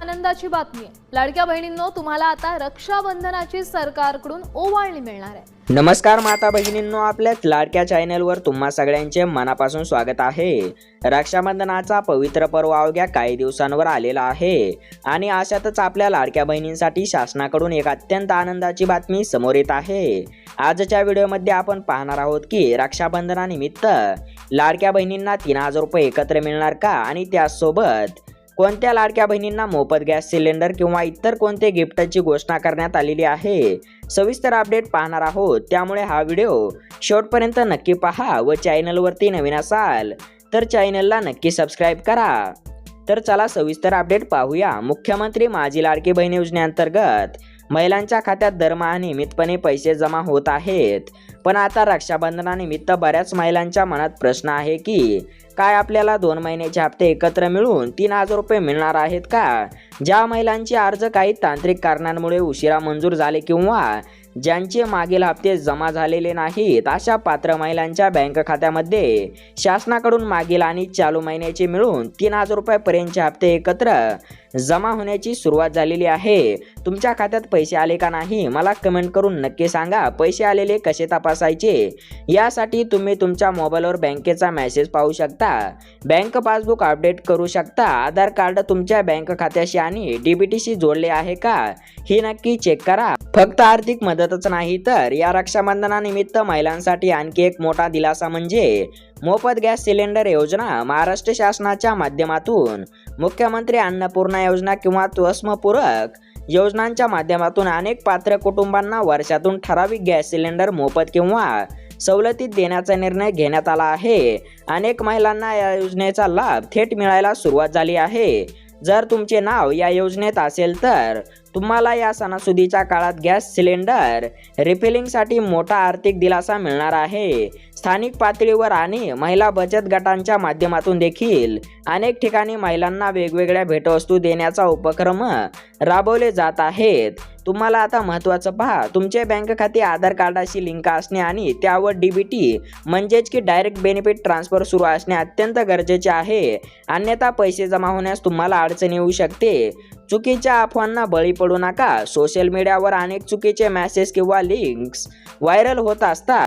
आनंदाची बातमी आहे। लाडक्या बहिणींनो, तुम्हाला आता रक्षाबंधनाची सरकारकडून ओवाळणी मिळणार आहे। नमस्कार माता भगिनींनो, आपल्या लाडक्या चॅनलवर तुम्हा सगळ्यांचे मनापासून स्वागत आहे। रक्षाबंधनाचा पवित्र पर्व अवघ्या काही दिवसांवर आलेला आहे आणि अशातच आपल्या लाडक्या बहिणींसाठी शासनाकडून एक अत्यंत आनंदाची बातमी समोर येत आहे। आजच्या व्हिडिओमध्ये आपण पाहणार आहोत की रक्षाबंधनानिमित्त लाडक्या बहिणींना 3000 रुपये एकत्र मिळणार का आणि त्यासोबत कोणत्या लाडक्या बहिणींना मोफत गॅस सिलेंडर किंवा इतर कोणते गिफ्टची घोषणा करण्यात आलेली आहे। सविस्तर अपडेट पाहणार आहोत, त्यामुळे हा व्हिडिओ शेवटपर्यंत नक्की पहा व चॅनलवरती नवीन असाल तर चॅनलला नक्की सबस्क्राईब करा। तर चला सविस्तर अपडेट पाहूया। मुख्यमंत्री माझी लाडकी बहीण योजनेअंतर्गत महिलांच्या खात्यात दरमहा नियमितपणे पैसे जमा होत आहेत, पण आता रक्षाबंधनानिमित्त बऱ्याच महिलांच्या मनात प्रश्न आहे की काय आपल्याला 2 महिन्याचे हप्ते एकत्र मिळून 3000 रुपये मिळणार आहेत का? ज्या महिलांचे अर्ज काही तांत्रिक कारणांमुळे उशिरा मंजूर झाले किंवा ज्यांचे मागील हप्ते जमा झालेले नाहीत, अशा पात्र महिलांच्या बँक खात्यामध्ये शासनाकडून मागील आणि चालू महिन्याचे मिळून 3000 रुपयापर्यंतचे हप्ते एकत्र जमा होण्याची सुरुवात झालेली आहे। तुमच्या खात्यात पैसे आले का नाही मला कमेंट करून नक्की सांगा। पैसे आलेले कसे तपासायचे यासाठी तुम्ही तुमच्या मोबाईलवर बँकेचा मेसेज पाहू शकता, बँक पासबुक अपडेट करू शकता, आधार कार्ड तुमच्या बँक खात्याशी आणि डीबीटीशी जोडले आहे का हे नक्की चेक करा। फक्त आर्थिक मदतच नाही तर या रक्षाबंधनानिमित्त महिलांसाठी आणखी एक मोठा दिलासा म्हणजे मोफत गॅस सिलेंडर योजना। महाराष्ट्र शासनाच्या माध्यमातून मुख्यमंत्री अन्नपूर्णा योजना किंवा त्वस्मपूरक योजनांच्या माध्यमातून अनेक पात्र कुटुंबांना वर्षातून ठराविक गॅस सिलेंडर मोफत किंवा सवलतीत देण्याचा निर्णय घेण्यात आला आहे। अनेक महिलांना या योजनेचा लाभ थेट मिळायला सुरुवात झाली आहे। जर तुमचे नाव या योजनेत असेल तर तुम्हाला या सणासुदीच्या काळात गॅस सिलेंडर रिफिलिंगसाठी मोठा आर्थिक दिलासा मिळणार आहे। स्थानिक पातळीवर आणि महिला बचत गटांच्या माध्यमातून देखील अनेक ठिकाणी महिलांना वेगवेगळ्या भेटवस्तू देण्याचा उपक्रम राबवले जात आहेत। तुम्हाला आता महत्त्वाचं पहा, तुमचे बँक खाते आधार कार्डाशी लिंक असणे आणि त्यावर डीबीटी म्हणजेच की डायरेक्ट बेनिफिट ट्रान्सफर सुरू असणे अत्यंत गरजेचे आहे, अन्यथा पैसे जमा होण्यास तुम्हाला अडचण येऊ शकते। चुकीच्या अफवांना बळी पडू नका। सोशल मीडियावर अनेक चुकीचे मेसेज किंवा लिंक्स व्हायरल होत असतात,